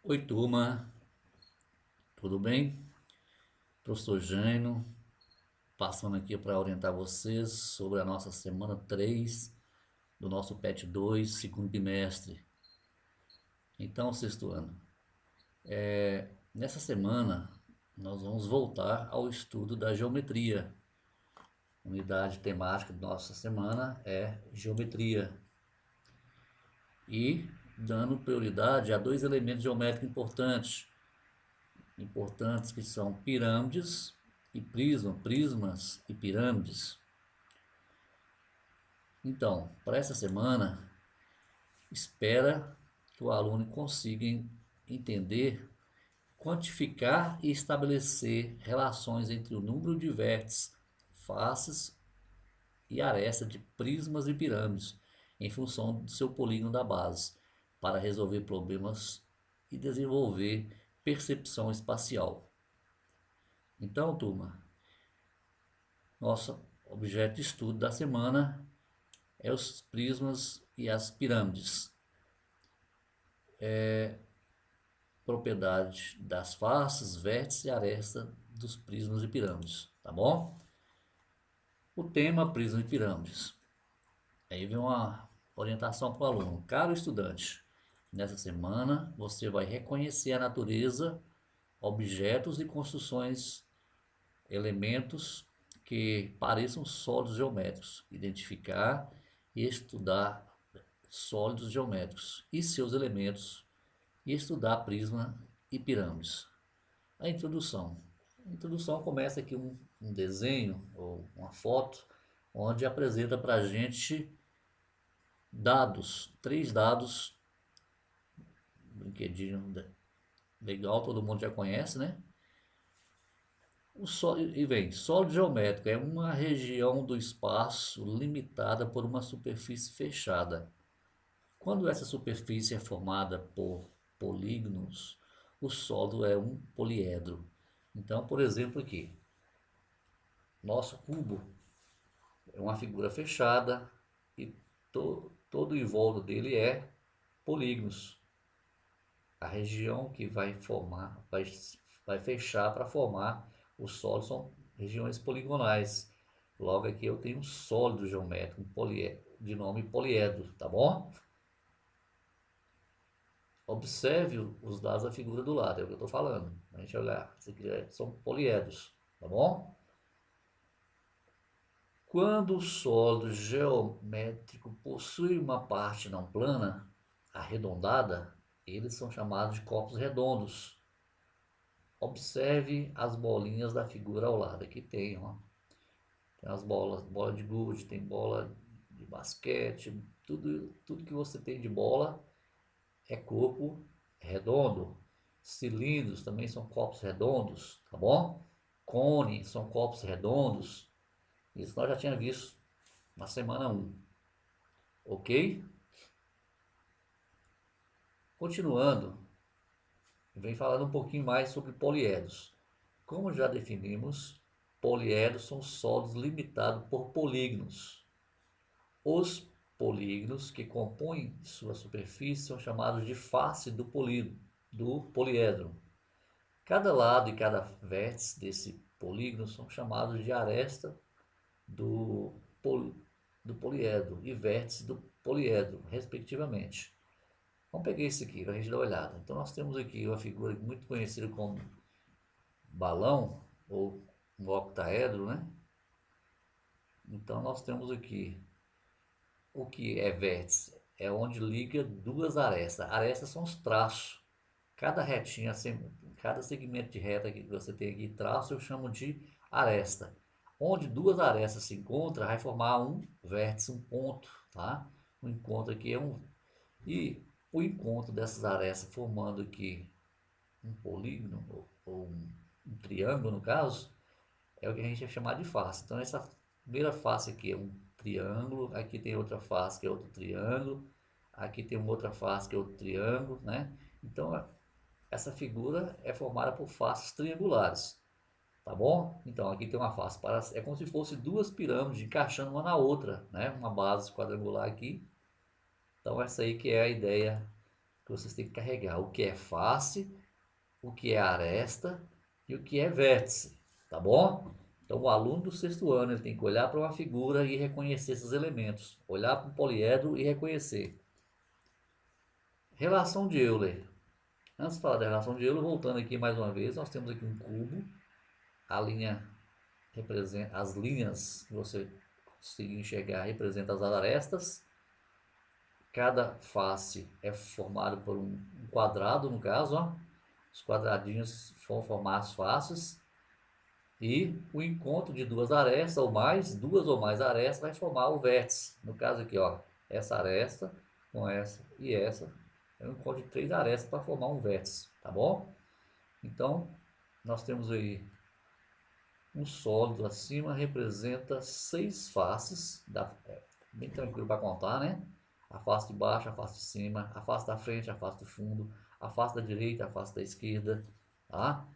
Oi, turma, tudo bem? Professor Jânio, passando aqui para orientar vocês sobre a nossa semana 3 do nosso PET 2, segundo bimestre. Então, sexto ano. Nessa semana, nós vamos voltar ao estudo da geometria. A unidade temática da nossa semana é geometria. E dando prioridade a dois elementos geométricos importantes que são pirâmides e prismas e pirâmides. Então, para essa semana, espera que o aluno consiga entender, quantificar e estabelecer relações entre o número de vértices, faces e aresta de prismas e pirâmides, em função do seu polígono da base, para resolver problemas e desenvolver percepção espacial. Então, turma, nosso objeto de estudo da semana é os prismas e as pirâmides. Propriedade das faces, vértices e aresta dos prismas e pirâmides, tá bom? O tema prismas e pirâmides. Aí vem uma orientação para o aluno. Caro estudante, nessa semana você vai reconhecer a natureza, objetos e construções, elementos que pareçam sólidos geométricos, identificar e estudar sólidos geométricos e seus elementos e estudar prisma e pirâmides. A introdução. A introdução começa aqui um desenho ou uma foto onde apresenta para a gente dados, três dados, brinquedinho legal, todo mundo já conhece, né? E vem, sólido geométrico é uma região do espaço limitada por uma superfície fechada. Quando essa superfície é formada por polígonos, o sólido é um poliedro. Então, por exemplo, aqui, nosso cubo é uma figura fechada e todo em volta dele é polígonos. A região que vai formar, vai fechar para formar o sólido são regiões poligonais. Logo aqui eu tenho um sólido geométrico, de nome poliedro, tá bom? Observe os dados da figura do lado, é o que eu estou falando. A gente olhar, isso aqui são poliedros, tá bom? Quando o sólido geométrico possui uma parte não plana, arredondada, eles são chamados de corpos redondos. Observe as bolinhas da figura ao lado. Aqui tem, ó, tem as bolas, bola de gude, tem bola de basquete, tudo que você tem de bola é corpo redondo. Cilindros também são corpos redondos, tá bom? Cone são corpos redondos. Isso nós já tínhamos visto na semana 1. Ok? Continuando, vem falando um pouquinho mais sobre poliedros. Como já definimos, poliedros são sólidos limitados por polígonos. Os polígonos que compõem sua superfície são chamados de face do poliedro. Cada lado e cada vértice desse polígono são chamados de aresta do, do poliedro e vértice do poliedro, respectivamente. Vamos pegar esse aqui para a gente dar uma olhada. Então nós temos aqui uma figura muito conhecida como balão ou um octaedro, né? Então nós temos aqui o que é vértice, é onde liga duas arestas. Arestas são os traços. Cada retinha, cada segmento de reta que você tem aqui traço, eu chamo de aresta. Onde duas arestas se encontram, vai formar um vértice, um ponto, tá? O encontro aqui é um. E o encontro dessas arestas formando aqui um polígono, ou um triângulo no caso, é o que a gente vai chamar de face. Então essa primeira face aqui é um triângulo, aqui tem outra face que é outro triângulo, aqui tem uma outra face que é outro triângulo, né? Então essa figura é formada por faces triangulares, tá bom? Então aqui tem uma face para, é como se fosse duas pirâmides encaixando uma na outra, né? Uma base quadrangular aqui. Então essa aí que é a ideia que vocês têm que carregar o que é face, o que é aresta e o que é vértice, tá bom? Então o aluno do sexto ano ele tem que olhar para uma figura e reconhecer esses elementos, olhar para um poliedro e reconhecer. Relação de Euler. Antes de falar da relação de Euler, voltando aqui mais uma vez, nós temos aqui um cubo, a linha representa as linhas que você conseguir enxergar representa as arestas. Cada face é formado por um quadrado, no caso, ó. Os quadradinhos vão formar as faces e o encontro de duas arestas ou mais, duas ou mais arestas vai formar o vértice. No caso aqui, ó, essa aresta com essa e essa é um encontro de três arestas para formar um vértice, tá bom? Então, nós temos aí um sólido acima representa seis faces, bem tranquilo para contar, né? A face de baixo, a face de cima, a face da frente, a face do fundo, a face da direita, a face da esquerda, tá?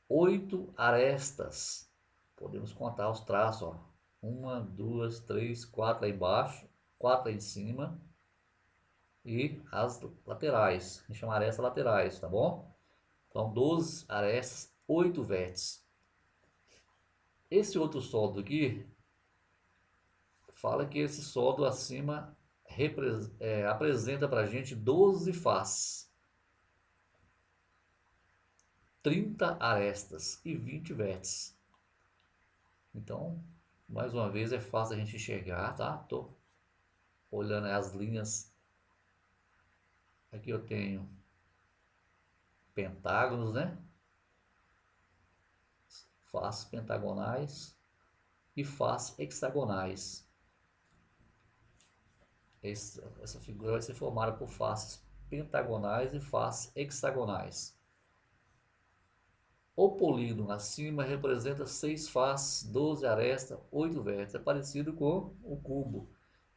8 arestas, podemos contar os traços, ó. 1, 2, 3, 4 aí embaixo, 4 aí em cima e as laterais, a gente chama arestas laterais, tá bom? Então 12 arestas, 8 vértices. Esse outro sólido aqui fala que esse sólido acima apresenta para a gente 12 faces, 30 arestas e 20 vértices. Então, mais uma vez, é fácil a gente enxergar, tá? Tô olhando as linhas. Aqui eu tenho pentágonos, né? Faces pentagonais e faces hexagonais. Essa figura vai ser formada por faces pentagonais e faces hexagonais. O polígono acima representa 6 faces, 12 arestas, 8 vértices. É parecido com o cubo.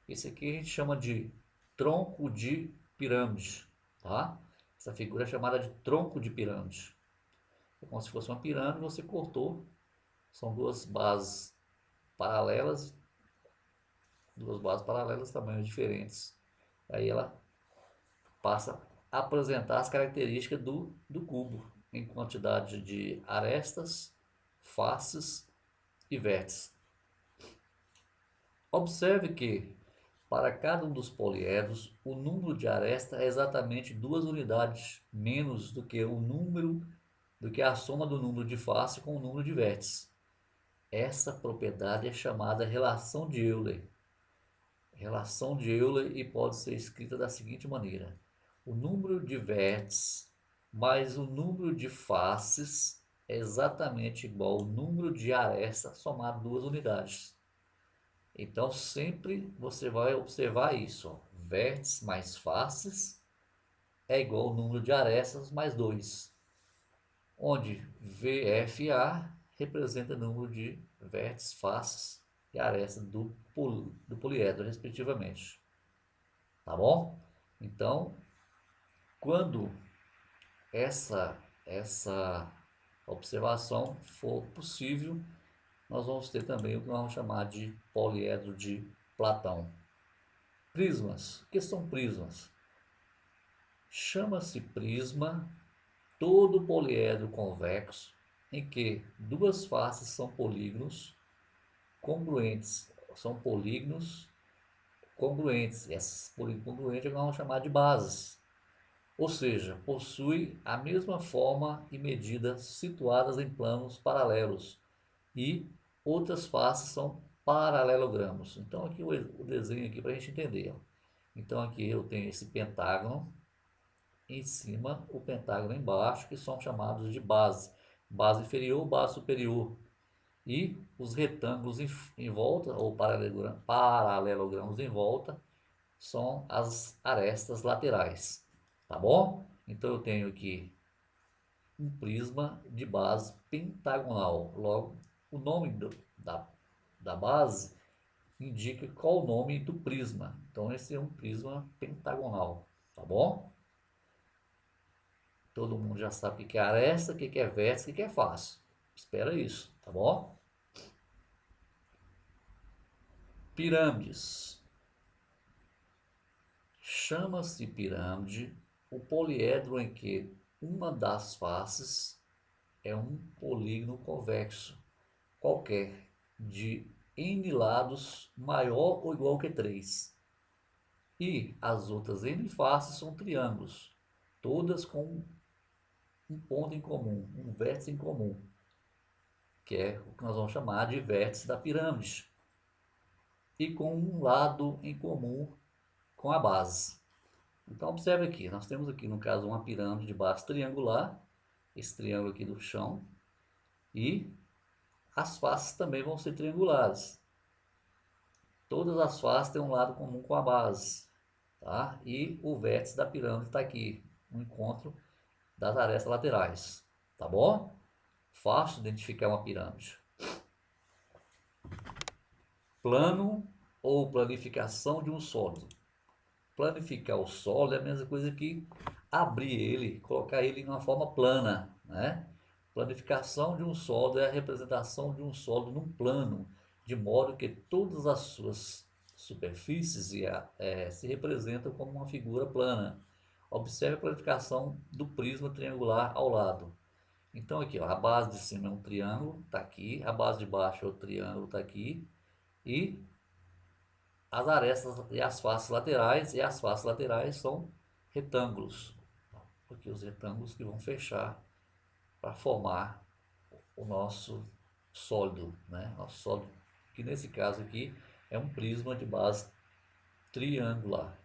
Esse aqui a gente chama de tronco de pirâmide, tá? Essa figura é chamada de tronco de pirâmide. É como se fosse uma pirâmide, você cortou. São duas bases paralelas, tamanhos diferentes. Aí ela passa a apresentar as características do cubo em quantidade de arestas, faces e vértices. Observe que para cada um dos poliedros, o número de arestas é exatamente 2 unidades menos do que a soma do número de face com o número de vértices. Essa propriedade é chamada relação de Euler. Relação de Euler e pode ser escrita da seguinte maneira: o número de vértices mais o número de faces é exatamente igual ao número de arestas somado 2 unidades. Então sempre você vai observar isso, ó. Vértices mais faces é igual ao número de arestas mais 2, onde VFA representa o número de vértices, faces e arestas do poliedro, respectivamente. Tá bom? Então, quando essa observação for possível, nós vamos ter também o que nós vamos chamar de poliedro de Platão. Prismas. O que são prismas? Chama-se prisma todo poliedro convexo em que duas faces são polígonos congruentes. São polígonos congruentes. Essas polígonos congruentes nós vamos chamar de bases. Ou seja, possui a mesma forma e medida situadas em planos paralelos e outras faces são paralelogramos. Então aqui o desenho aqui para a gente entender. Ó. Então aqui eu tenho esse pentágono em cima, o pentágono embaixo, que são chamados de base. Base inferior, base superior. E os retângulos em volta, ou paralelogramos em volta, são as arestas laterais. Tá bom? Então eu tenho aqui um prisma de base pentagonal. Logo, o nome da base indica qual o nome do prisma. Então esse é um prisma pentagonal. Tá bom? Todo mundo já sabe o que é aresta, o que é vértice, o que é face. Espera isso, tá bom? Pirâmides. Chama-se pirâmide o poliedro em que uma das faces é um polígono convexo qualquer de n lados maior ou igual que 3. E as outras n faces são triângulos, todas com um ponto em comum, um vértice em comum, que é o que nós vamos chamar de vértice da pirâmide, e com um lado em comum com a base. Então observe aqui, nós temos aqui no caso uma pirâmide de base triangular, esse triângulo aqui do chão, e as faces também vão ser triangulares. Todas as faces têm um lado comum com a base, tá? E o vértice da pirâmide está aqui, no encontro das arestas laterais, tá bom? Fácil identificar uma pirâmide. Plano ou planificação de um sólido. Planificar o sólido é a mesma coisa que abrir ele, colocar ele em uma forma plana, né? Planificação de um sólido é a representação de um sólido num plano, de modo que todas as suas superfícies se representam como uma figura plana. Observe a planificação do prisma triangular ao lado. Então aqui, ó, a base de cima é um triângulo, está aqui, a base de baixo é o triângulo, está aqui, e as arestas e as faces laterais são retângulos, porque os retângulos que vão fechar para formar o nosso sólido, né? Nosso sólido, que nesse caso aqui é um prisma de base triangular.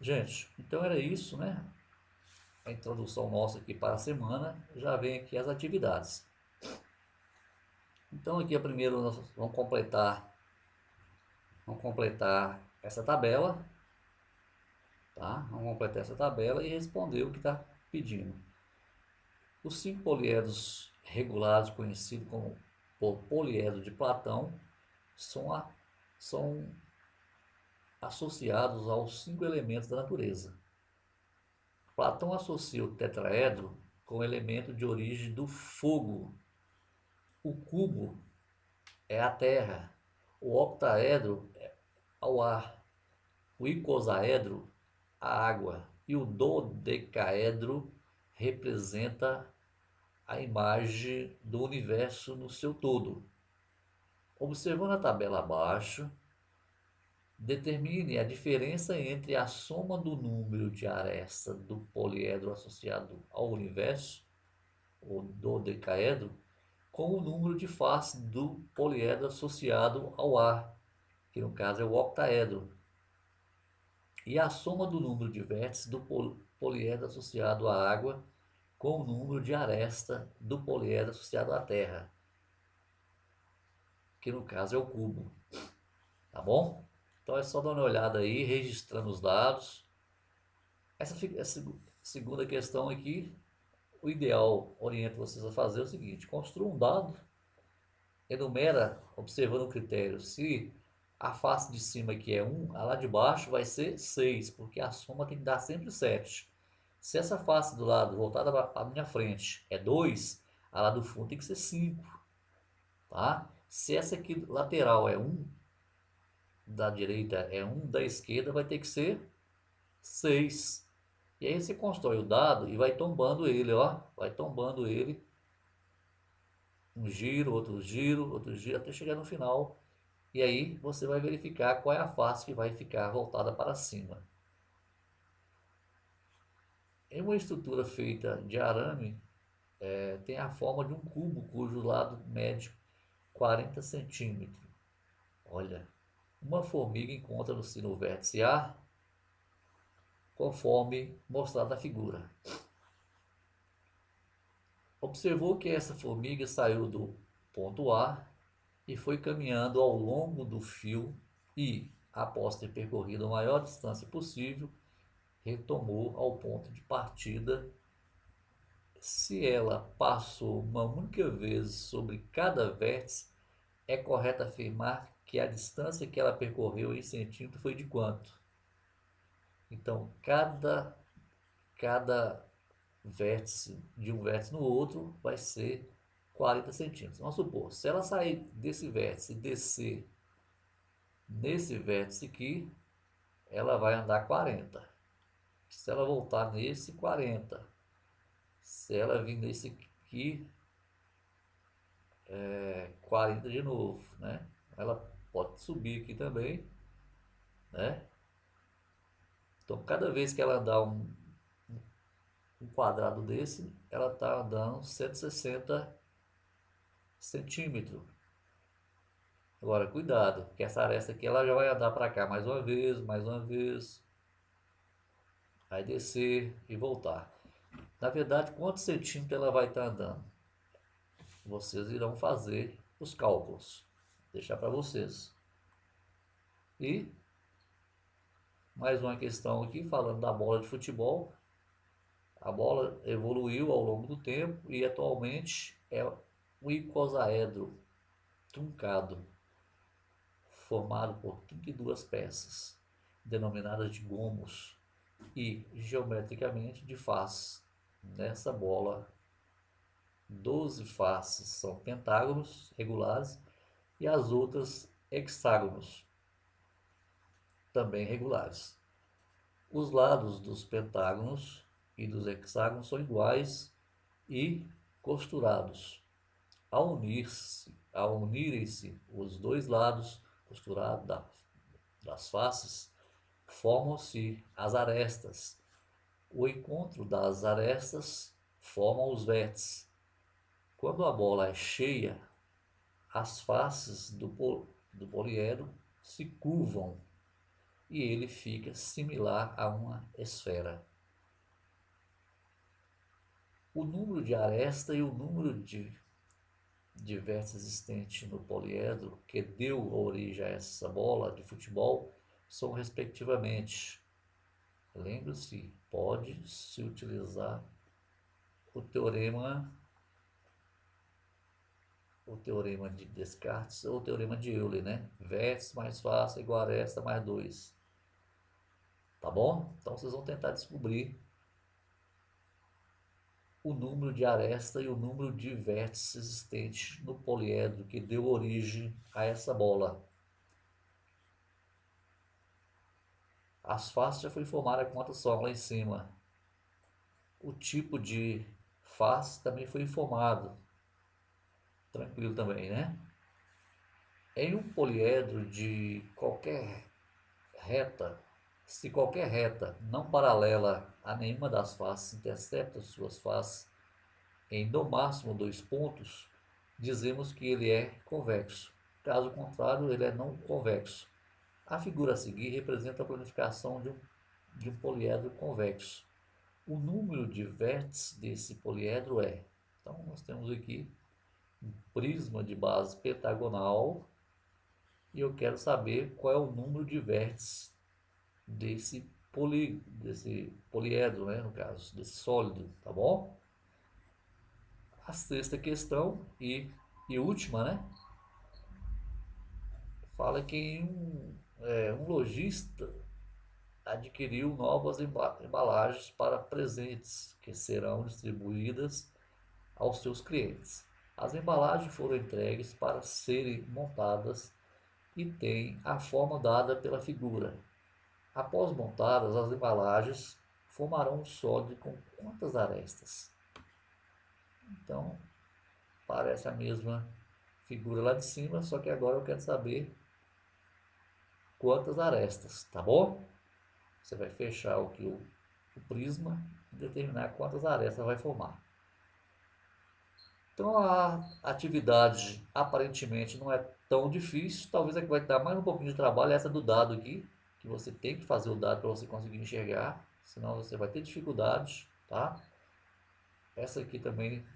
Gente, então era isso, né? A introdução nossa aqui para a semana. Já vem aqui as atividades. Então aqui primeiro nós vamos completar essa tabela, tá? Vamos completar essa tabela e responder o que está pedindo. Os 5 poliedros regulares, conhecidos como por poliedro de Platão, são associados aos 5 elementos da natureza. Platão associa o tetraedro com o elemento de origem do fogo. O cubo é a terra, o octaedro é ao ar, o icosaedro a água e o dodecaedro representa a imagem do universo no seu todo. Observando a tabela abaixo, determine a diferença entre a soma do número de arestas do poliedro associado ao universo, o dodecaedro, com o número de faces do poliedro associado ao ar, que no caso é o octaedro, e a soma do número de vértices do poliedro associado à água com o número de aresta do poliedro associado à terra, que no caso é o cubo. Tá bom? Então é só dar uma olhada aí, registrando os dados. Essa segunda questão aqui, o ideal orienta vocês a fazer o seguinte: construa um dado, enumera, observando o critério, se a face de cima aqui é 1, a lá de baixo vai ser 6, porque a soma tem que dar sempre 7. Se essa face do lado voltada para a minha frente é 2, a lá do fundo tem que ser 5. Tá? Se essa aqui lateral é 1, da direita é 1, da esquerda vai ter que ser 6. E aí você constrói o dado e vai tombando ele, ó. Vai tombando ele. Um giro, outro giro, até chegar no final. E aí você vai verificar qual é a face que vai ficar voltada para cima. Em uma estrutura feita de arame, tem a forma de um cubo cujo lado médio 40 centímetros. Olha, uma formiga encontra-se no vértice A, conforme mostrado na figura. Observou que essa formiga saiu do ponto A e foi caminhando ao longo do fio e, após ter percorrido a maior distância possível, retomou ao ponto de partida. Se ela passou uma única vez sobre cada vértice, é correto afirmar que a distância que ela percorreu em centímetros foi de quanto? Então, cada vértice de um vértice no outro vai ser 40 centímetros. Vamos supor, se ela sair desse vértice e descer nesse vértice aqui, ela vai andar 40. Se ela voltar nesse, 40. Se ela vir nesse aqui, 40 de novo, né? Ela pode subir aqui também, né? Então, cada vez que ela andar um quadrado desse, ela está andando 160 centímetros. Agora, cuidado, que essa aresta aqui ela já vai andar para cá mais uma vez, vai descer e voltar. Na verdade, quantos centímetros ela vai estar andando? Vocês irão fazer os cálculos. Vou deixar para vocês. E mais uma questão aqui, falando da bola de futebol. A bola evoluiu ao longo do tempo e atualmente é um icosaedro truncado, formado por 32 peças, denominadas de gomos, e geometricamente de faces. Nessa bola, 12 faces são pentágonos regulares e as outras hexágonos, também regulares. Os lados dos pentágonos e dos hexágonos são iguais e costurados. Ao unirem-se os dois lados costurados das faces, formam-se as arestas. O encontro das arestas forma os vértices. Quando a bola é cheia, as faces do poliedro se curvam e ele fica similar a uma esfera. O número de aresta e o número de vértices existentes no poliedro que deu origem a essa bola de futebol são respectivamente, lembre-se, pode-se utilizar o teorema de Descartes ou o teorema de Euler, né? Vértice mais face igual a aresta mais 2. Tá bom? Então vocês vão tentar descobrir o número de aresta e o número de vértices existentes no poliedro que deu origem a essa bola. As faces já foi informada quantas são lá em cima. O tipo de face também foi informado. Tranquilo também, né? Em um poliedro de qualquer reta, se qualquer reta não paralela a nenhuma das faces intercepta suas faces em no máximo 2 pontos, dizemos que ele é convexo. Caso contrário, ele é não convexo. A figura a seguir representa a planificação de um poliedro convexo. O número de vértices desse poliedro é... Então, nós temos aqui um prisma de base pentagonal e eu quero saber qual é o número de vértices desse poliedro, né, no caso, desse sólido, tá bom? A sexta questão e última, né? Fala que um lojista adquiriu novas embalagens para presentes que serão distribuídas aos seus clientes. As embalagens foram entregues para serem montadas e têm a forma dada pela figura. Após montadas, as embalagens formarão um sólido com quantas arestas? Então, parece a mesma figura lá de cima, só que agora eu quero saber quantas arestas, tá bom? Você vai fechar o prisma e determinar quantas arestas vai formar. Então a atividade aparentemente não é tão difícil, talvez é que vai dar mais um pouquinho de trabalho, essa do dado aqui, que você tem que fazer o dado para você conseguir enxergar, senão você vai ter dificuldades, tá? Essa aqui também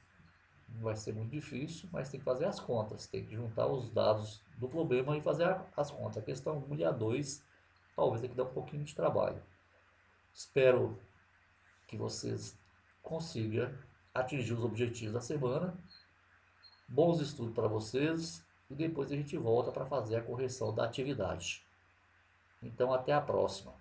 não vai ser muito difícil, mas tem que fazer as contas, tem que juntar os dados do problema e fazer as contas. A questão 1 e a 2, talvez aqui dá um pouquinho de trabalho. Espero que vocês consigam atingir os objetivos da semana. Bons estudos para vocês e depois a gente volta para fazer a correção da atividade. Então, até a próxima.